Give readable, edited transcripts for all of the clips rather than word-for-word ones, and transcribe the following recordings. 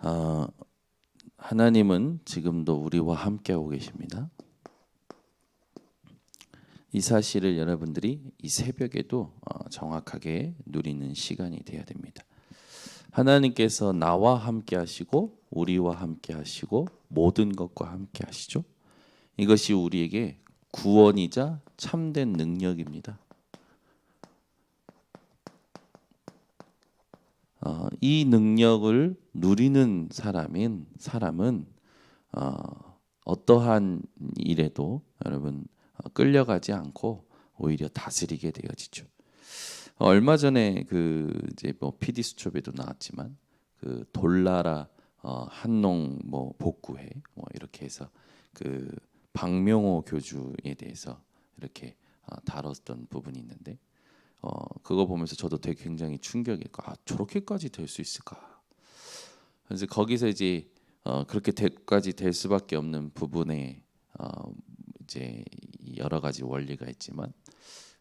어, 하나님은 지금도 우리와 함께하고 계십니다. 이 사실을 여러분들이 이 새벽에도 정확하게 누리는 시간이 되어야 됩니다. 하나님께서 나와 함께 하시고 우리와 함께 하시고 모든 것과 함께 하시죠. 이것이 우리에게 구원이자 참된 능력입니다. 이 능력을 누리는 사람은 어떠한 일에도 여러분 끌려가지 않고 오히려 다스리게 되어지죠. 얼마 전에 그 이제 뭐 PD 수첩에도 나왔지만 그 돌나라 한농 뭐 복구회 뭐 이렇게 해서 그 박명호 교주에 대해서 이렇게 다뤘던 부분이 있는데 그거 보면서 저도 되게 굉장히 충격이고 저렇게까지 될 수 있을까? 그래서 거기서 이제 그렇게까지 될 수밖에 없는 부분에 이제 여러 가지 원리가 있지만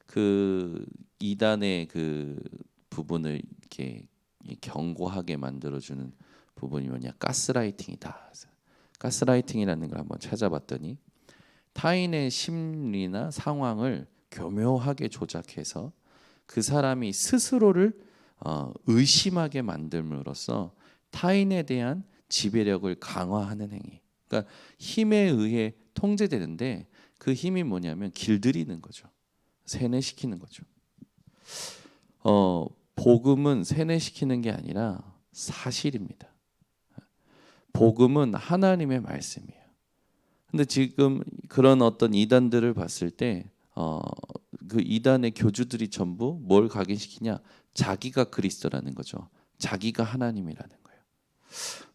그 이단의 그 부분을 이렇게 견고하게 만들어주는 부분이 뭐냐, 가스라이팅이다. 가스라이팅이라는 걸 한번 찾아봤더니 타인의 심리나 상황을 교묘하게 조작해서 그 사람이 스스로를 의심하게 만듦으로써 타인에 대한 지배력을 강화하는 행위. 그러니까 힘에 의해 통제되는데 그 힘이 뭐냐면 길들이는 거죠. 세뇌시키는 거죠. 복음은 세뇌시키는 게 아니라 사실입니다. 복음은 하나님의 말씀이에요. 근데 지금 그런 어떤 이단들을 봤을 때 그 이단의 교주들이 전부 뭘 각인시키냐? 자기가 그리스도라는 거죠. 자기가 하나님이라는 거예요.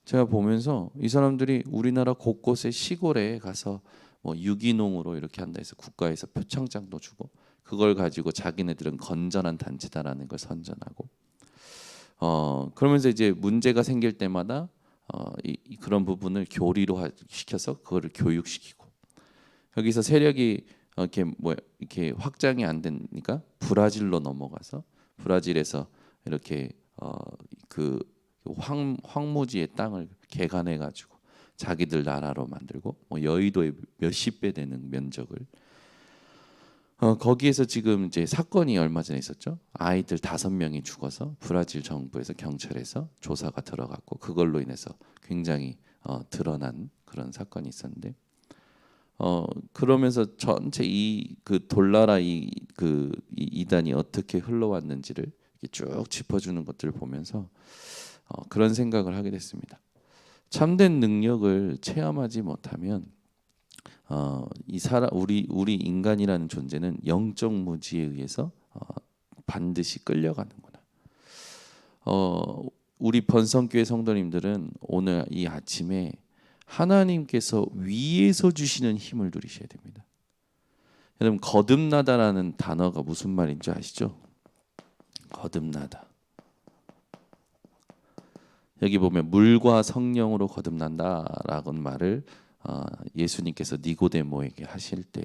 제가 보면서 이 사람들이 우리나라 곳곳에 시골에 가서 뭐 유기농으로 이렇게 한다 해서 국가에서 표창장도 주고 그걸 가지고 자기네들은 건전한 단체다라는 걸 선전하고 그러면서 이제 문제가 생길 때마다 그런 부분을 교리로 시켜서 그거를 교육시키고 여기서 세력이 이렇게 확장이 안 되니까 브라질로 넘어가서 브라질에서 이렇게 그 황무지의 땅을 개간해 가지고 자기들 나라로 만들고 뭐 여의도의 몇십 배 되는 면적을 거기에서 지금 이제 사건이 얼마 전에 있었죠. 아이들 5명이 죽어서 브라질 정부에서 경찰에서 조사가 들어갔고 그걸로 인해서 굉장히 드러난 그런 사건이 있었는데 그러면서 전체 이 그 돌나라 그 이단이 어떻게 흘러왔는지를 쭉 짚어주는 것들을 보면서 그런 생각을 하게 됐습니다. 참된 능력을 체험하지 못하면 우리 인간이라는 존재는 영적 무지에 의해서 반드시 끌려가는구나. 우리 번성교회 성도님들은 오늘 이 아침에 하나님께서 위에서 주시는 힘을 누리셔야 됩니다. 여러분 거듭나다라는 단어가 무슨 말인지 아시죠? 거듭나다. 여기 보면 물과 성령으로 거듭난다라는 말을 예수님께서 니고데모에게 하실 때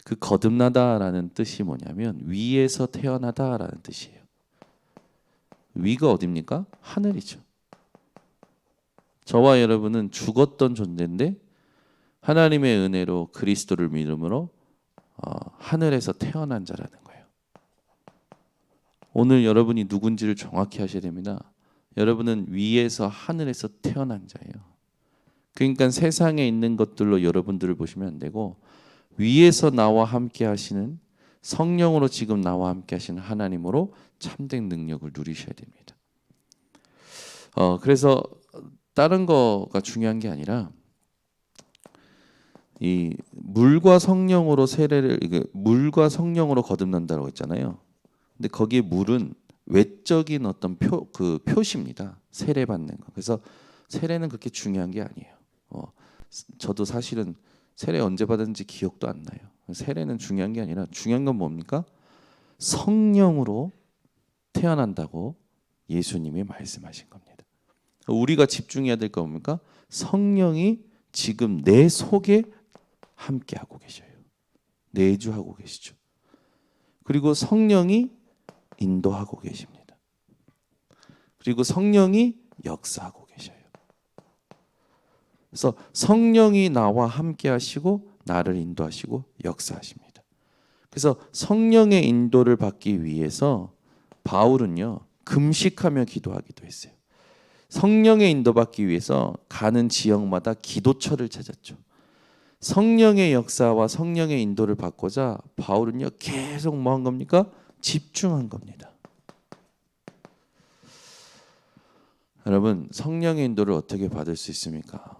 그 거듭나다라는 뜻이 뭐냐면 위에서 태어나다라는 뜻이에요. 위가 어디입니까? 하늘이죠. 저와 여러분은 죽었던 존재인데 하나님의 은혜로 그리스도를 믿음으로 하늘에서 태어난 자라는 거예요. 오늘 여러분이 누군지를 정확히 하셔야 됩니다. 여러분은 위에서 하늘에서 태어난 자예요. 그러니까 세상에 있는 것들로 여러분들을 보시면 안 되고 위에서 나와 함께 하시는 성령으로 지금 나와 함께 하시는 하나님으로 참된 능력을 누리셔야 됩니다. 그래서 다른 거가 중요한 게 아니라 이 물과 성령으로 물과 성령으로 거듭난다고 했잖아요. 근데 거기에 물은 외적인 어떤 표시입니다. 세례 받는 거. 그래서 세례는 그렇게 중요한 게 아니에요. 저도 사실은 세례 언제 받았는지 기억도 안 나요. 세례는 중요한 게 아니라 중요한 건 뭡니까? 성령으로 태어난다고 예수님이 말씀하신 겁니다. 우리가 집중해야 될 거 뭡니까? 성령이 지금 내 속에 함께하고 계셔요. 내주하고 계시죠. 그리고 성령이 인도하고 계십니다. 그리고 성령이 역사하고 계셔요. 그래서 성령이 나와 함께 하시고 나를 인도하시고 역사하십니다. 그래서 성령의 인도를 받기 위해서 바울은요, 금식하며 기도하기도 했어요. 성령의 인도받기 위해서 가는 지역마다 기도처를 찾았죠. 성령의 역사와 성령의 인도를 받고자 바울은요, 계속 뭐 한 겁니까? 집중한 겁니다. 여러분, 성령의 인도를 어떻게 받을 수 있습니까?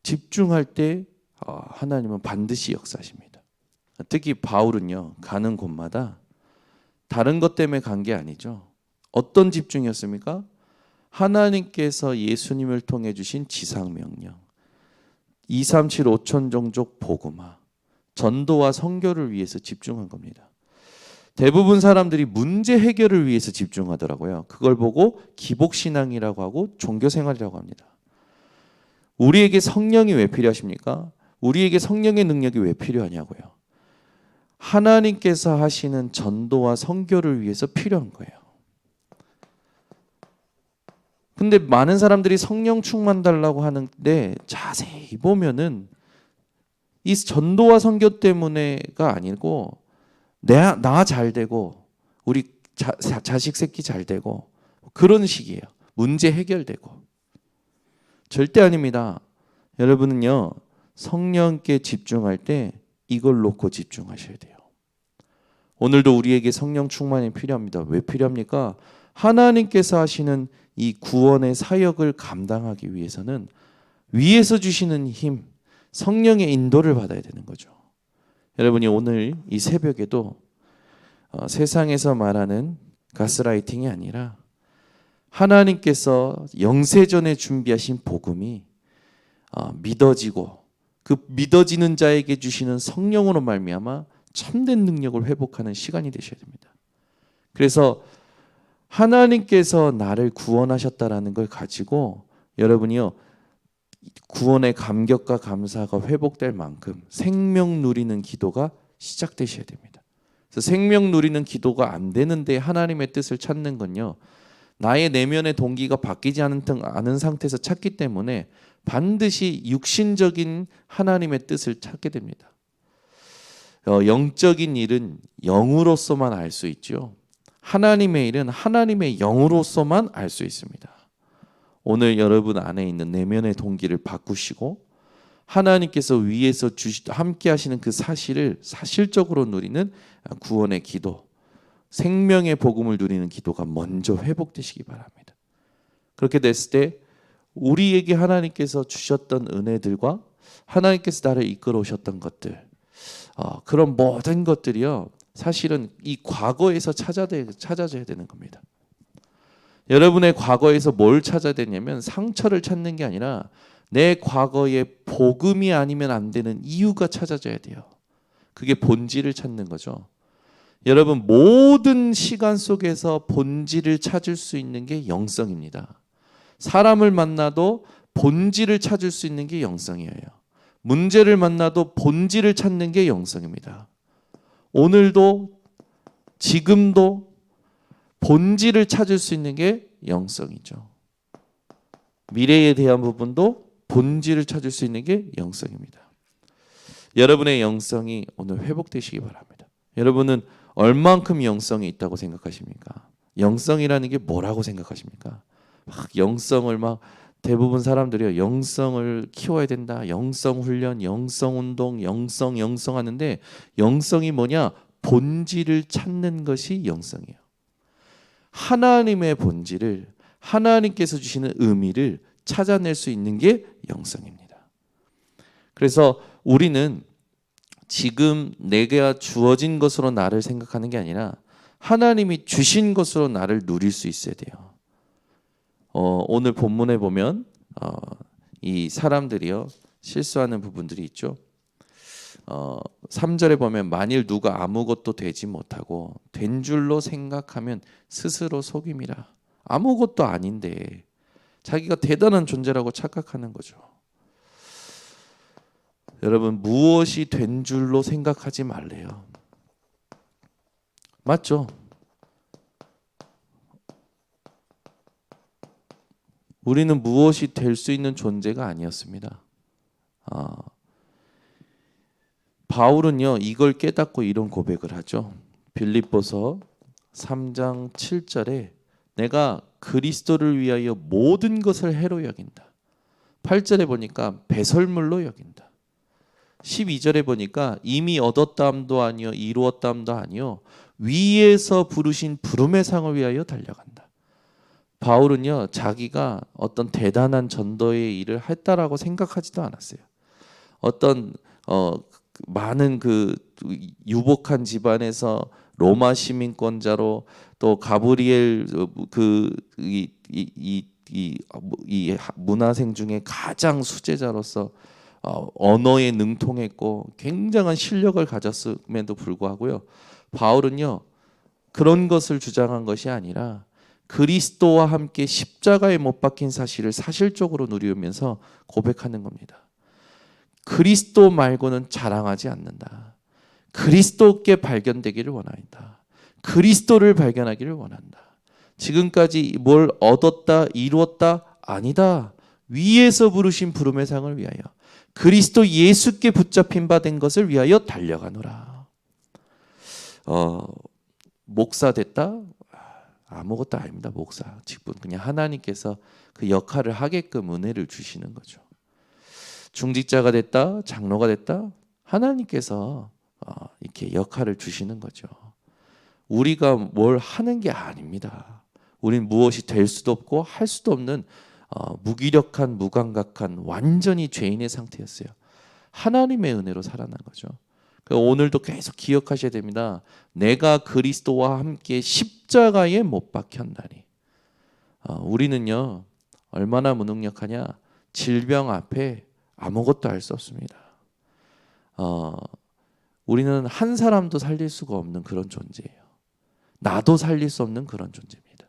집중할 때 하나님은 반드시 역사하십니다. 특히 바울은요, 가는 곳마다 다른 것 때문에 간 게 아니죠. 어떤 집중이었습니까? 하나님께서 예수님을 통해 주신 지상명령, 237 5천 종족 복음화, 전도와 선교를 위해서 집중한 겁니다. 대부분 사람들이 문제 해결을 위해서 집중하더라고요. 그걸 보고 기복신앙이라고 하고 종교생활이라고 합니다. 우리에게 성령이 왜 필요하십니까? 우리에게 성령의 능력이 왜 필요하냐고요. 하나님께서 하시는 전도와 선교를 위해서 필요한 거예요. 근데 많은 사람들이 성령 충만 달라고 하는데 자세히 보면은 이 전도와 선교 때문에가 아니고 나 잘 되고 우리 자식 새끼 잘 되고 그런 식이에요. 문제 해결되고. 절대 아닙니다. 여러분은요, 성령께 집중할 때 이걸 놓고 집중하셔야 돼요. 오늘도 우리에게 성령 충만이 필요합니다. 왜 필요합니까? 하나님께서 하시는 이 구원의 사역을 감당하기 위해서는 위에서 주시는 힘, 성령의 인도를 받아야 되는 거죠. 여러분이 오늘 이 새벽에도 세상에서 말하는 가스라이팅이 아니라 하나님께서 영세전에 준비하신 복음이 믿어지고 그 믿어지는 자에게 주시는 성령으로 말미암아 참된 능력을 회복하는 시간이 되셔야 됩니다. 그래서 하나님께서 나를 구원하셨다라는 걸 가지고 여러분이요, 구원의 감격과 감사가 회복될 만큼 생명 누리는 기도가 시작되셔야 됩니다. 그래서 생명 누리는 기도가 안 되는데 하나님의 뜻을 찾는 건요, 나의 내면의 동기가 바뀌지 않은 상태에서 찾기 때문에 반드시 육신적인 하나님의 뜻을 찾게 됩니다. 영적인 일은 영으로서만 알 수 있죠. 하나님의 일은 하나님의 영으로서만 알 수 있습니다. 오늘 여러분 안에 있는 내면의 동기를 바꾸시고 하나님께서 위에서 함께 하시는 그 사실을 사실적으로 누리는 구원의 기도, 생명의 복음을 누리는 기도가 먼저 회복되시기 바랍니다. 그렇게 됐을 때 우리에게 하나님께서 주셨던 은혜들과 하나님께서 나를 이끌어 오셨던 것들, 그런 모든 것들이요, 사실은 이 과거에서 찾아져야 되는 겁니다. 여러분의 과거에서 뭘 찾아야 되냐면 상처를 찾는 게 아니라 내 과거의 복음이 아니면 안 되는 이유가 찾아져야 돼요. 그게 본질을 찾는 거죠. 여러분, 모든 시간 속에서 본질을 찾을 수 있는 게 영성입니다. 사람을 만나도 본질을 찾을 수 있는 게 영성이에요. 문제를 만나도 본질을 찾는 게 영성입니다. 오늘도 지금도 본질을 찾을 수 있는 게 영성이죠. 미래에 대한 부분도 본질을 찾을 수 있는 게 영성입니다. 여러분의 영성이 오늘 회복되시기 바랍니다. 여러분은 얼만큼 영성이 있다고 생각하십니까? 영성이라는 게 뭐라고 생각하십니까? 영성을 대부분 사람들이 영성을 키워야 된다. 영성 훈련, 영성 운동, 영성 하는데 영성이 뭐냐? 본질을 찾는 것이 영성이에요. 하나님의 본질을, 하나님께서 주시는 의미를 찾아낼 수 있는 게 영성입니다. 그래서 우리는 지금 내가 주어진 것으로 나를 생각하는 게 아니라 하나님이 주신 것으로 나를 누릴 수 있어야 돼요. 오늘 본문에 보면 이 사람들이요, 실수하는 부분들이 있죠. 3절에 보면 만일 누가 아무것도 되지 못하고 된 줄로 생각하면 스스로 속임이라. 아무것도 아닌데 자기가 대단한 존재라고 착각하는 거죠. 여러분, 무엇이 된 줄로 생각하지 말래요. 맞죠? 우리는 무엇이 될 수 있는 존재가 아니었습니다. 바울은요 이걸 깨닫고 이런 고백을 하죠. 빌립보서 3장 7절에 내가 그리스도를 위하여 모든 것을 해로 여긴다. 8절에 보니까 배설물로 여긴다. 12절에 보니까 이미 얻었다함도 아니요 이루었다함도 아니요 위에서 부르신 부름의 상을 위하여 달려간다. 바울은요 자기가 어떤 대단한 전도의 일을 했다라고 생각하지도 않았어요. 어떤 많은 그 유복한 집안에서 로마 시민권자로 또 가브리엘 이 문화생 중에 가장 수제자로서 언어에 능통했고 굉장한 실력을 가졌음에도 불구하고요. 바울은요 그런 것을 주장한 것이 아니라 그리스도와 함께 십자가에 못 박힌 사실을 사실적으로 누리면서 고백하는 겁니다. 그리스도 말고는 자랑하지 않는다. 그리스도께 발견되기를 원한다. 그리스도를 발견하기를 원한다. 지금까지 뭘 얻었다 이루었다 아니다. 위에서 부르신 부름의 상을 위하여 그리스도 예수께 붙잡힌 바 된 것을 위하여 달려가노라. 목사 됐다? 아무것도 아닙니다. 목사 직분 그냥 하나님께서 그 역할을 하게끔 은혜를 주시는 거죠. 중직자가 됐다, 장로가 됐다, 하나님께서 이렇게 역할을 주시는 거죠. 우리가 뭘 하는 게 아닙니다. 우린 무엇이 될 수도 없고 할 수도 없는 무기력한, 무감각한 완전히 죄인의 상태였어요. 하나님의 은혜로 살아난 거죠. 오늘도 계속 기억하셔야 됩니다. 내가 그리스도와 함께 십자가에 못 박혔나니. 우리는요 얼마나 무능력하냐. 질병 앞에 아무것도 할 수 없습니다. 우리는 한 사람도 살릴 수가 없는 그런 존재예요. 나도 살릴 수 없는 그런 존재입니다.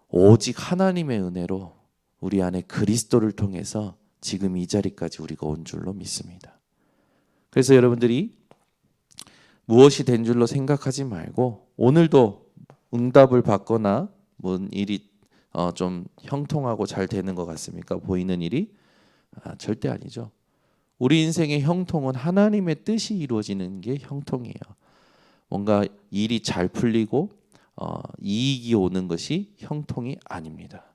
오직 하나님의 은혜로 우리 안에 그리스도를 통해서 지금 이 자리까지 우리가 온 줄로 믿습니다. 그래서 여러분들이 무엇이 된 줄로 생각하지 말고 오늘도 응답을 받거나 뭔 일이 좀 형통하고 잘 되는 것 같습니까? 보이는 일이? 절대 아니죠. 우리 인생의 형통은 하나님의 뜻이 이루어지는 게 형통이에요. 뭔가 일이 잘 풀리고 이익이 오는 것이 형통이 아닙니다.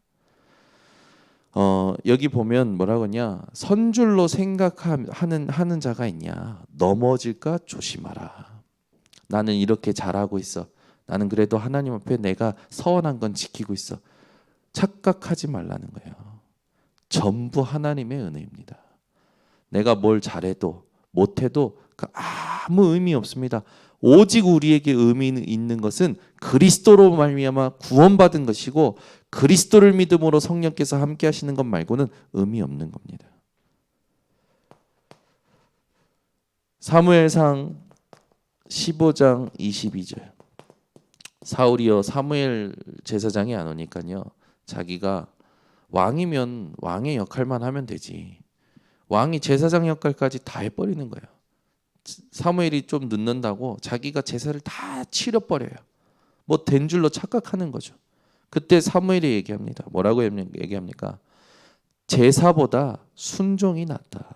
여기 보면 뭐라고 하냐. 선줄로 생각하는 자가 있냐. 넘어질까 조심하라. 나는 이렇게 잘하고 있어. 나는 그래도 하나님 앞에 내가 서원한 건 지키고 있어. 착각하지 말라는 거예요. 전부 하나님의 은혜입니다. 내가 뭘 잘해도 못해도 아무 의미 없습니다. 오직 우리에게 의미 있는 것은 그리스도로 말미암아 구원받은 것이고 그리스도를 믿음으로 성령께서 함께 하시는 것 말고는 의미 없는 겁니다. 사무엘상 15장 22절. 사울이요 사무엘 제사장이 안 오니까요. 자기가 왕이면 왕의 역할만 하면 되지. 왕이 제사장 역할까지 다 해버리는 거예요. 사무엘이 좀 늦는다고 자기가 제사를 다 치러버려요. 뭐 된 줄로 착각하는 거죠. 그때 사무엘이 얘기합니다. 뭐라고 얘기합니까? 제사보다 순종이 낫다.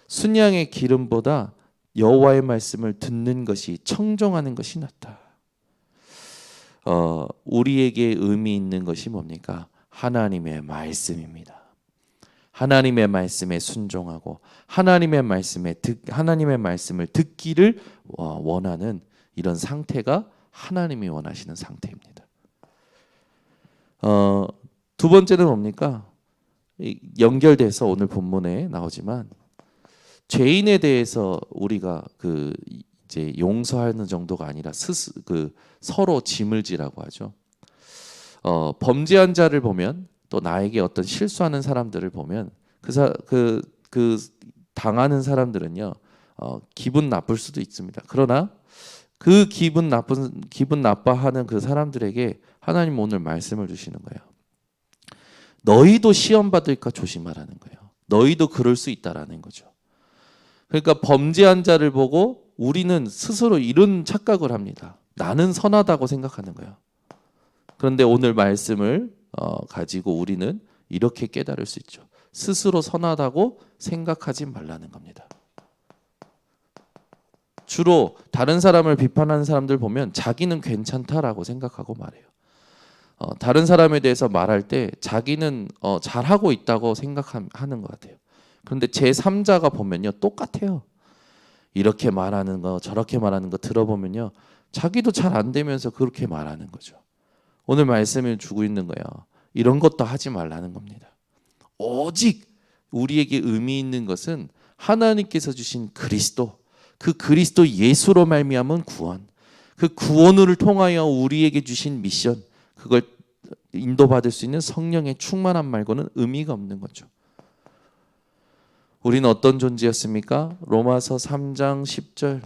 순양의 기름보다 여호와의 말씀을 듣는 것이 청종하는 것이 낫다. 우리에게 의미 있는 것이 뭡니까? 하나님의 말씀입니다. 하나님의 말씀에 순종하고 하나님의 말씀을 듣기를 원하는 이런 상태가 하나님이 원하시는 상태입니다. 두 번째는 뭡니까? 연결돼서 오늘 본문에 나오지만 죄인에 대해서 우리가 이제 용서하는 정도가 아니라 서로 짐을 지라고 하죠. 범죄한 자를 보면 또 나에게 어떤 실수하는 사람들을 보면 그 당하는 사람들은요 기분 나쁠 수도 있습니다. 그러나 그 기분 나빠하는 그 사람들에게 하나님 오늘 말씀을 주시는 거예요. 너희도 시험 받을까 조심하라는 거예요. 너희도 그럴 수 있다라는 거죠. 그러니까 범죄한 자를 보고 우리는 스스로 이런 착각을 합니다. 나는 선하다고 생각하는 거예요. 그런데 오늘 말씀을 가지고 우리는 이렇게 깨달을 수 있죠. 스스로 선하다고 생각하지 말라는 겁니다. 주로 다른 사람을 비판하는 사람들 보면 자기는 괜찮다라고 생각하고 말해요. 다른 사람에 대해서 말할 때 자기는 잘하고 있다고 생각하는 것 같아요. 그런데 제3자가 보면요 똑같아요. 이렇게 말하는 거 저렇게 말하는 거 들어보면요 자기도 잘 안 되면서 그렇게 말하는 거죠. 오늘 말씀을 주고 있는 거예요. 이런 것도 하지 말라는 겁니다. 오직 우리에게 의미 있는 것은 하나님께서 주신 그리스도, 그 그리스도 예수로 말미암은 구원, 그 구원을 통하여 우리에게 주신 미션, 그걸 인도받을 수 있는 성령의 충만함 말고는 의미가 없는 거죠. 우리는 어떤 존재였습니까? 로마서 3장 10절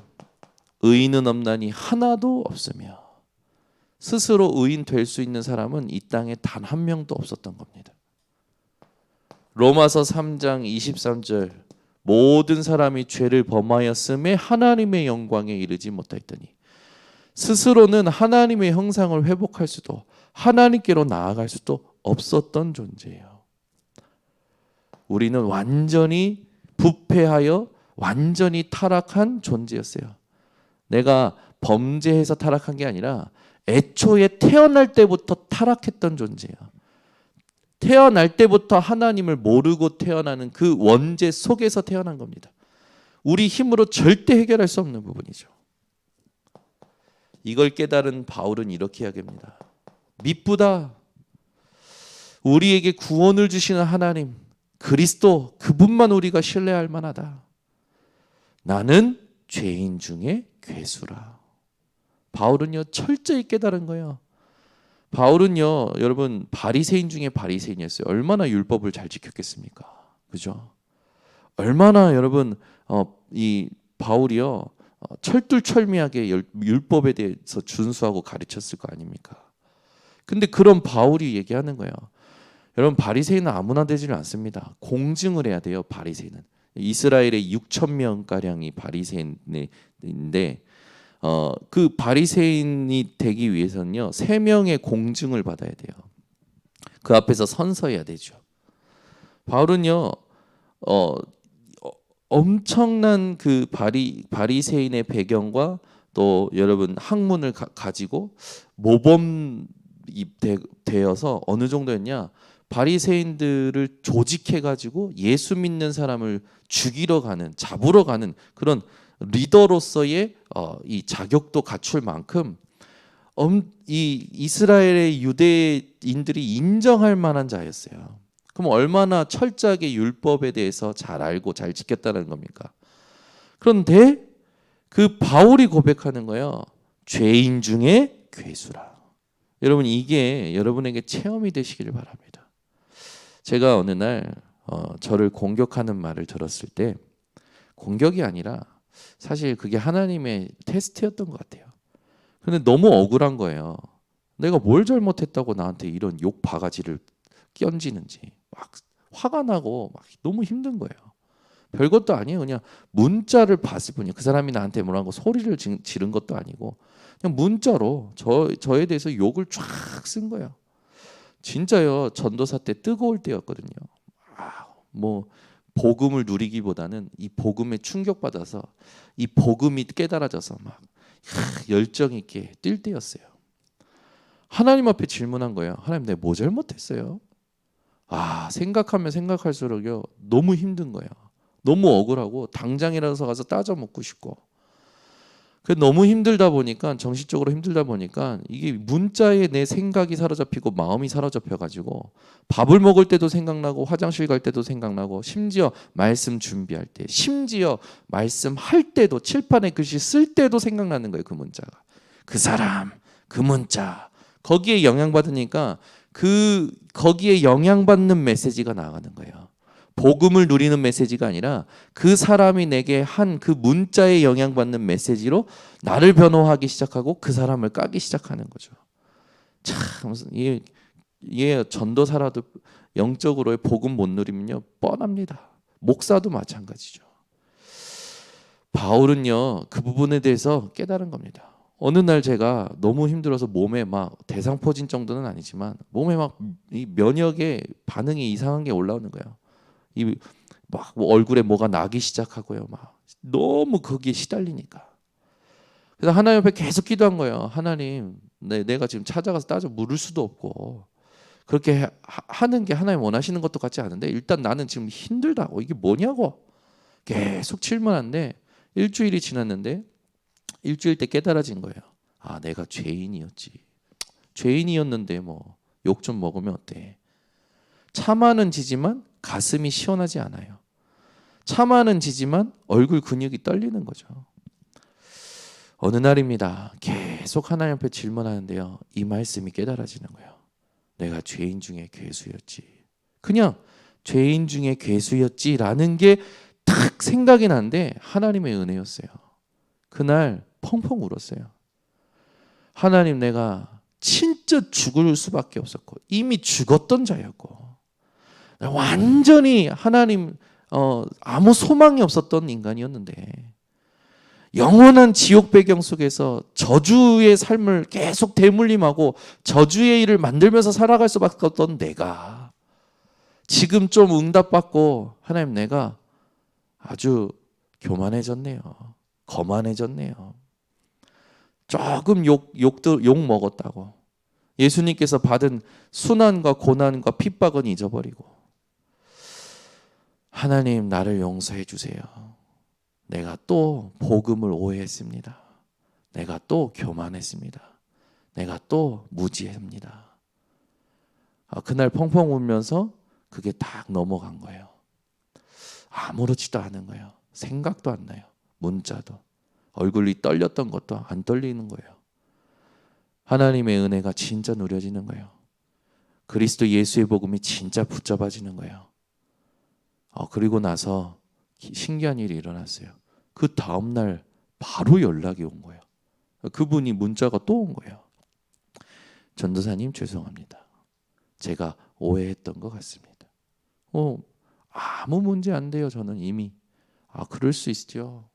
의인은 없나니 하나도 없으며 스스로 의인 될 수 있는 사람은 이 땅에 단 한 명도 없었던 겁니다. 로마서 3장 23절 모든 사람이 죄를 범하였음에 하나님의 영광에 이르지 못하였더니 스스로는 하나님의 형상을 회복할 수도 하나님께로 나아갈 수도 없었던 존재예요. 우리는 완전히 부패하여 완전히 타락한 존재였어요. 내가 범죄해서 타락한 게 아니라 애초에 태어날 때부터 타락했던 존재예요. 태어날 때부터 하나님을 모르고 태어나는 그 원죄 속에서 태어난 겁니다. 우리 힘으로 절대 해결할 수 없는 부분이죠. 이걸 깨달은 바울은 이렇게 이야기합니다. 미쁘다. 우리에게 구원을 주시는 하나님 그리스도 그분만 우리가 신뢰할 만하다. 나는 죄인 중에 괴수라. 바울은요 철저히 깨달은 거예요. 바울은요 여러분 바리새인 중에 바리새인이었어요. 얼마나 율법을 잘 지켰겠습니까? 그죠? 얼마나 여러분 이 바울이요 철두철미하게 율법에 대해서 준수하고 가르쳤을 거 아닙니까? 근데 그런 바울이 얘기하는 거예요. 여러분 바리새인은 아무나 되지는 않습니다. 공증을 해야 돼요. 바리새인은 이스라엘의 6천 명 가량이 바리새인인데 그 바리새인이 되기 위해서는요 3명의 공증을 받아야 돼요. 그 앞에서 선서해야 되죠. 바울은요 엄청난 그 바리새인의 배경과 또 여러분 학문을 가지고 모범이 되어서 어느 정도였냐? 바리새인들을 조직해 가지고 예수 믿는 사람을 죽이러 가는, 잡으러 가는 그런 리더로서의 이 자격도 갖출 만큼 이 이스라엘의 유대인들이 인정할 만한 자였어요. 그럼 얼마나 철저하게 율법에 대해서 잘 알고 잘 지켰다는 겁니까? 그런데 그 바울이 고백하는 거예요. 죄인 중에 괴수라. 여러분 이게 여러분에게 체험이 되시기를 바랍니다. 제가 어느 날 저를 공격하는 말을 들었을 때 공격이 아니라 사실 그게 하나님의 테스트였던 것 같아요. 근데 너무 억울한 거예요. 내가 뭘 잘못했다고 나한테 이런 욕 바가지를 끼얹지는지 막 화가 나고 막 너무 힘든 거예요. 별것도 아니에요. 그냥 문자를 봤을 뿐이에요. 그 사람이 나한테 뭐라고 소리를 지른 것도 아니고 그냥 문자로 저에 대해서 욕을 쫙 쓴 거예요. 진짜요. 전도사 때 뜨거울 때였거든요. 뭐 복음을 누리기보다는 이 복음에 충격받아서 이 복음이 깨달아져서 막 열정 있게 뛸 때였어요. 하나님 앞에 질문한 거예요. 하나님 내가 뭐 잘못했어요? 생각하면 생각할수록요 너무 힘든 거예요. 너무 억울하고 당장이라서 가서 따져 묻고 싶고 너무 힘들다 보니까 정신적으로 힘들다 보니까 이게 문자에 내 생각이 사로잡히고 마음이 사로잡혀가지고 밥을 먹을 때도 생각나고 화장실 갈 때도 생각나고 심지어 말씀 준비할 때 심지어 말씀할 때도 칠판에 글씨 쓸 때도 생각나는 거예요. 그 문자가 그 사람 그 문자 거기에 영향받으니까 거기에 영향받는 메시지가 나가는 거예요. 복음을 누리는 메시지가 아니라 그 사람이 내게 한 그 문자에 영향받는 메시지로 나를 변호하기 시작하고 그 사람을 까기 시작하는 거죠. 참 이게 전도사라도 영적으로의 복음 못 누리면요 뻔합니다. 목사도 마찬가지죠. 바울은요 그 부분에 대해서 깨달은 겁니다. 어느 날 제가 너무 힘들어서 몸에 막 대상포진 정도는 아니지만 몸에 막 이 면역의 반응이 이상한 게 올라오는 거예요. 이 막 얼굴에 뭐가 나기 시작하고요. 막 너무 거기에 시달리니까. 그래서 하나님 앞에 계속 기도한 거예요. 하나님, 내가 지금 찾아가서 따져 물을 수도 없고 그렇게 하는 게 하나님 원하시는 것도 같지 않은데 일단 나는 지금 힘들다고 이게 뭐냐고 계속 질문하는데 일주일이 지났는데 일주일 때 깨달아진 거예요. 아, 내가 죄인이었지. 죄인이었는데 뭐 욕 좀 먹으면 어때? 참아는 지지만 가슴이 시원하지 않아요. 참아는 지지만 얼굴 근육이 떨리는 거죠. 어느 날입니다. 계속 하나님 앞에 질문하는데요. 이 말씀이 깨달아지는 거예요. 내가 죄인 중에 괴수였지. 그냥 죄인 중에 괴수였지라는 게 탁 생각이 나는데 하나님의 은혜였어요. 그날 펑펑 울었어요. 하나님, 내가 진짜 죽을 수밖에 없었고 이미 죽었던 자였고 완전히 하나님 아무 소망이 없었던 인간이었는데 영원한 지옥 배경 속에서 저주의 삶을 계속 대물림하고 저주의 일을 만들면서 살아갈 수밖에 없던 내가 지금 좀 응답받고 하나님, 내가 아주 교만해졌네요. 거만해졌네요. 조금 욕 먹었다고 예수님께서 받은 순환과 고난과 핍박은 잊어버리고 하나님, 나를 용서해 주세요. 내가 또 복음을 오해했습니다. 내가 또 교만했습니다. 내가 또 무지합니다. 그날 펑펑 울면서 그게 딱 넘어간 거예요. 아무렇지도 않은 거예요. 생각도 안 나요. 문자도. 얼굴이 떨렸던 것도 안 떨리는 거예요. 하나님의 은혜가 진짜 누려지는 거예요. 그리스도 예수의 복음이 진짜 붙잡아지는 거예요. 그리고 나서 신기한 일이 일어났어요. 그 다음날 바로 연락이 온 거예요. 그분이 문자가 또 온 거예요. 전도사님, 죄송합니다. 제가 오해했던 것 같습니다. 아무 문제 안 돼요. 저는 이미. 그럴 수 있죠.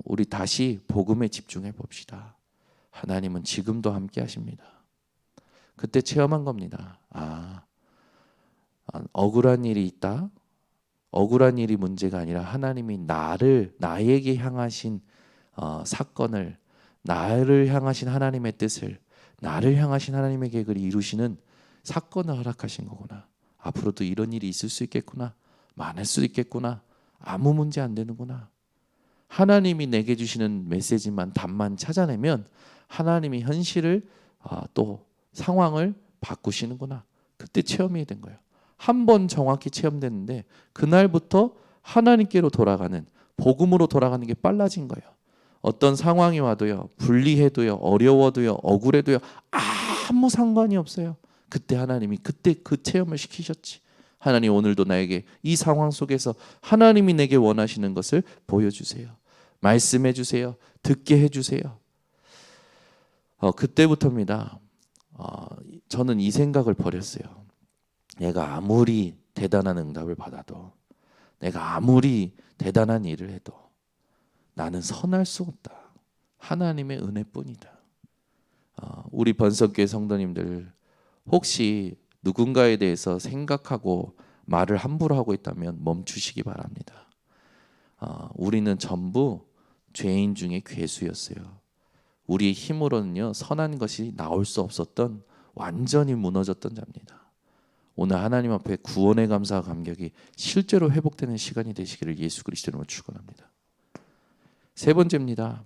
우리 다시 복음에 집중해 봅시다. 하나님은 지금도 함께 하십니다. 그때 체험한 겁니다. 억울한 일이 있다. 억울한 일이 문제가 아니라 하나님이 나에게 향하신 사건을, 나를 향하신 하나님의 뜻을, 나를 향하신 하나님의 계획을 이루시는 사건을 허락하신 거구나. 앞으로도 이런 일이 있을 수 있겠구나. 많을 수 있겠구나. 아무 문제 안 되는구나. 하나님이 내게 주시는 메시지만 답만 찾아내면 하나님이 현실을 또 상황을 바꾸시는구나. 그때 체험이 된 거예요. 한 번 정확히 체험됐는데 그날부터 하나님께로 돌아가는, 복음으로 돌아가는 게 빨라진 거예요. 어떤 상황이 와도요, 불리해도요, 어려워도요, 억울해도요, 아무 상관이 없어요. 그때 하나님이 그때 그 체험을 시키셨지. 하나님, 오늘도 나에게 이 상황 속에서 하나님이 내게 원하시는 것을 보여주세요. 말씀해 주세요. 듣게 해주세요. 그때부터입니다. 저는 이 생각을 버렸어요. 내가 아무리 대단한 응답을 받아도, 내가 아무리 대단한 일을 해도 나는 선할 수 없다. 하나님의 은혜뿐이다. 우리 번성교회 성도님들, 혹시 누군가에 대해서 생각하고 말을 함부로 하고 있다면 멈추시기 바랍니다. 우리는 전부 죄인 중에 괴수였어요. 우리의 힘으로는요, 선한 것이 나올 수 없었던, 완전히 무너졌던 자입니다. 오늘 하나님 앞에 구원의 감사와 감격이 실제로 회복되는 시간이 되시기를 예수 그리스도 이름으로 축원합니다. 세 번째입니다.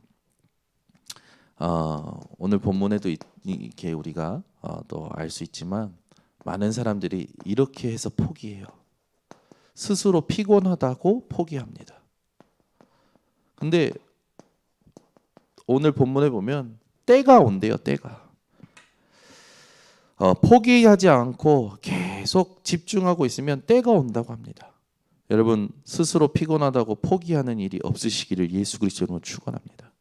오늘 본문에도 이렇게 우리가 또 알 수 있지만 많은 사람들이 이렇게 해서 포기해요. 스스로 피곤하다고 포기합니다. 근데 오늘 본문에 보면 때가 온대요. 때가. 포기하지 않고 계속 집중하고 있으면 때가 온다고 합니다. 여러분, 스스로 피곤하다고 포기하는 일이 없으시기를 예수 그리스도로 축원합니다.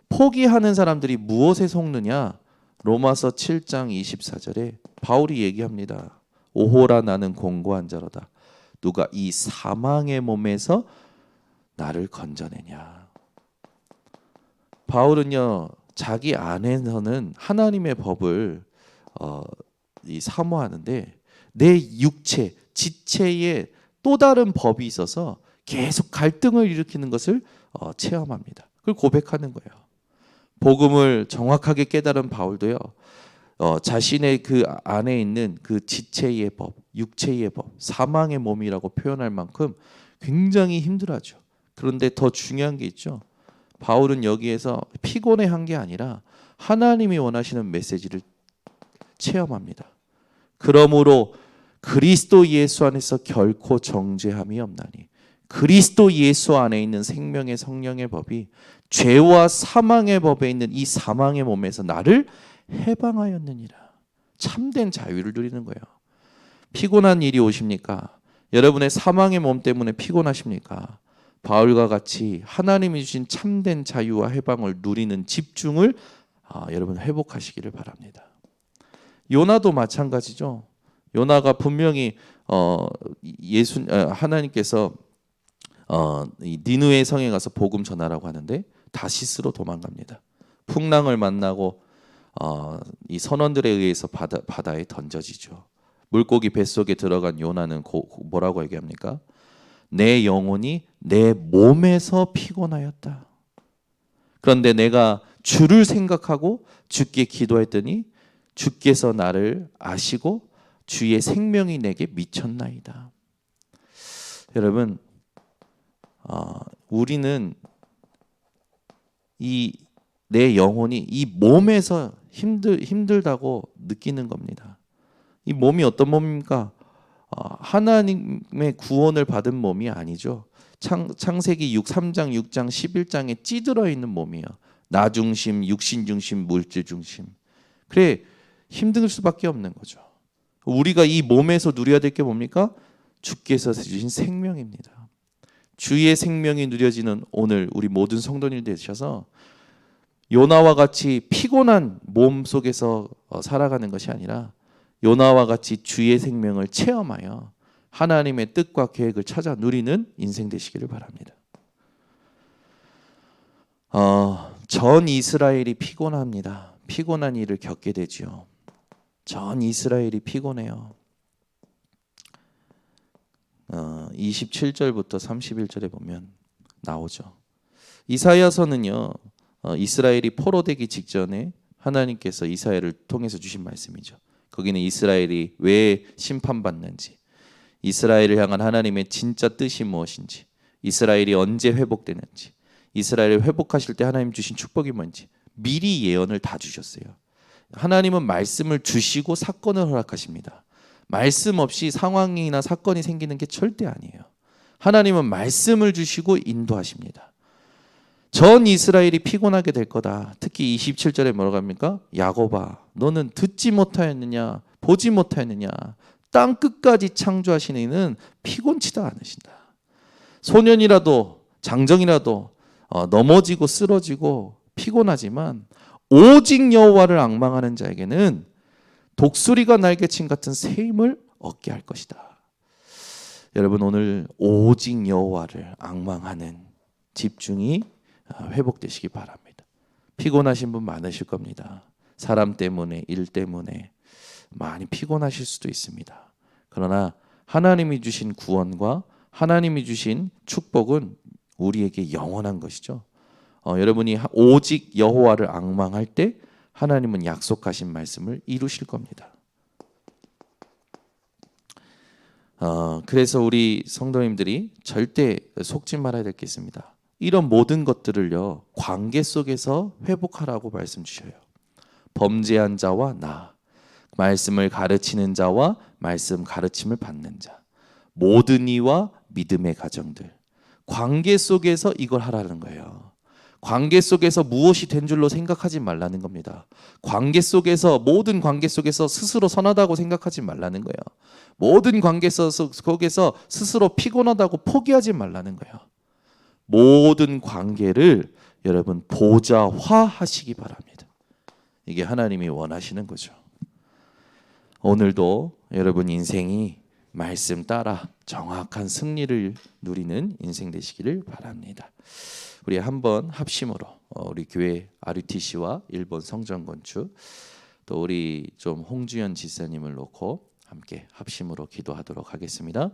포기하는 사람들이 무엇에 속느냐? 로마서 7장 24절에 바울이 얘기합니다. 오호라, 나는 공고한 자로다. 누가 이 사망의 몸에서 나를 건져내냐? 바울은요 자기 안에서는 하나님의 법을 사모하는데 내 육체, 지체에 또 다른 법이 있어서 계속 갈등을 일으키는 것을 체험합니다. 그걸 고백하는 거예요. 복음을 정확하게 깨달은 바울도요. 자신의 그 안에 있는 그 지체의 법, 육체의 법, 사망의 몸이라고 표현할 만큼 굉장히 힘들어하죠. 그런데 더 중요한 게 있죠. 바울은 여기에서 피곤해한 게 아니라 하나님이 원하시는 메시지를 체험합니다. 그러므로 그리스도 예수 안에서 결코 정죄함이 없나니 그리스도 예수 안에 있는 생명의 성령의 법이 죄와 사망의 법에 있는 이 사망의 몸에서 나를 해방하였느니라. 참된 자유를 누리는 거예요. 피곤한 일이 오십니까? 여러분의 사망의 몸 때문에 피곤하십니까? 바울과 같이 하나님이 주신 참된 자유와 해방을 누리는 집중을 여러분 회복하시기를 바랍니다. 요나도 마찬가지죠. 요나가 분명히 하나님께서 이 니느웨 성에 가서 복음 전하라고 하는데 다시스로 도망갑니다. 풍랑을 만나고 이 선원들에 의해서 바다에 던져지죠. 물고기 뱃속에 들어간 요나는 뭐라고 얘기합니까? 내 영혼이 내 몸에서 피곤하였다. 그런데 내가 주를 생각하고 주께 기도했더니 주께서 나를 아시고 주의 생명이 내게 미쳤나이다. 여러분, 우리는 내 영혼이 이 몸에서 힘들다고 느끼는 겁니다. 이 몸이 어떤 몸입니까? 하나님의 구원을 받은 몸이 아니죠. 창세기 3장, 6장, 11장에 찌들어 있는 몸이에요. 나 중심, 육신 중심, 물질 중심. 그래 힘들 수밖에 없는 거죠. 우리가 이 몸에서 누려야 될 게 뭡니까? 주께서 주신 생명입니다. 주의 생명이 누려지는 오늘 우리 모든 성도님들 되셔서 요나와 같이 피곤한 몸 속에서 살아가는 것이 아니라 요나와 같이 주의 생명을 체험하여 하나님의 뜻과 계획을 찾아 누리는 인생 되시기를 바랍니다. 전 이스라엘이 피곤합니다. 피곤한 일을 겪게 되지요. 전 이스라엘이 피곤해요. 27절부터 31절에 보면 나오죠. 이사야서는요. 이스라엘이 포로되기 직전에 하나님께서 이사야를 통해서 주신 말씀이죠. 거기는 이스라엘이 왜 심판받는지, 이스라엘을 향한 하나님의 진짜 뜻이 무엇인지, 이스라엘이 언제 회복되는지, 이스라엘을 회복하실 때 하나님 주신 축복이 뭔지 미리 예언을 다 주셨어요. 하나님은 말씀을 주시고 사건을 허락하십니다. 말씀 없이 상황이나 사건이 생기는 게 절대 아니에요. 하나님은 말씀을 주시고 인도하십니다. 전 이스라엘이 피곤하게 될 거다. 특히 27절에 뭐라고 합니까? 야곱아, 너는 듣지 못하였느냐, 보지 못하였느냐. 땅 끝까지 창조하시는 이는 피곤치다 않으신다. 소년이라도 장정이라도 넘어지고 쓰러지고 피곤하지만 오직 여호와를 앙망하는 자에게는 독수리가 날개친 같은 새 힘을 얻게 할 것이다. 여러분, 오늘 오직 여호와를 앙망하는 집중이 회복되시기 바랍니다. 피곤하신 분 많으실 겁니다. 사람 때문에, 일 때문에 많이 피곤하실 수도 있습니다. 그러나 하나님이 주신 구원과 하나님이 주신 축복은 우리에게 영원한 것이죠. 여러분이 오직 여호와를 앙망할 때 하나님은 약속하신 말씀을 이루실 겁니다. 그래서 우리 성도님들이 절대 속지 말아야 될 게 있습니다. 이런 모든 것들을요, 관계 속에서 회복하라고 말씀 주셔요. 범죄한 자와 나, 말씀을 가르치는 자와 말씀 가르침을 받는 자, 모든 이와 믿음의 가정들, 관계 속에서 이걸 하라는 거예요. 관계 속에서 무엇이 된 줄로 생각하지 말라는 겁니다. 관계 속에서, 모든 관계 속에서 스스로 선하다고 생각하지 말라는 거예요. 모든 관계 속에서 스스로 피곤하다고 포기하지 말라는 거예요. 모든 관계를 여러분 보좌화하시기 바랍니다. 이게 하나님이 원하시는 거죠. 오늘도 여러분 인생이 말씀 따라 정확한 승리를 누리는 인생 되시기를 바랍니다. 우리 한번 합심으로 우리 교회 RUTC와 일본 성전 건축 또 우리 좀 홍주연 지사님을 놓고 함께 합심으로 기도하도록 하겠습니다.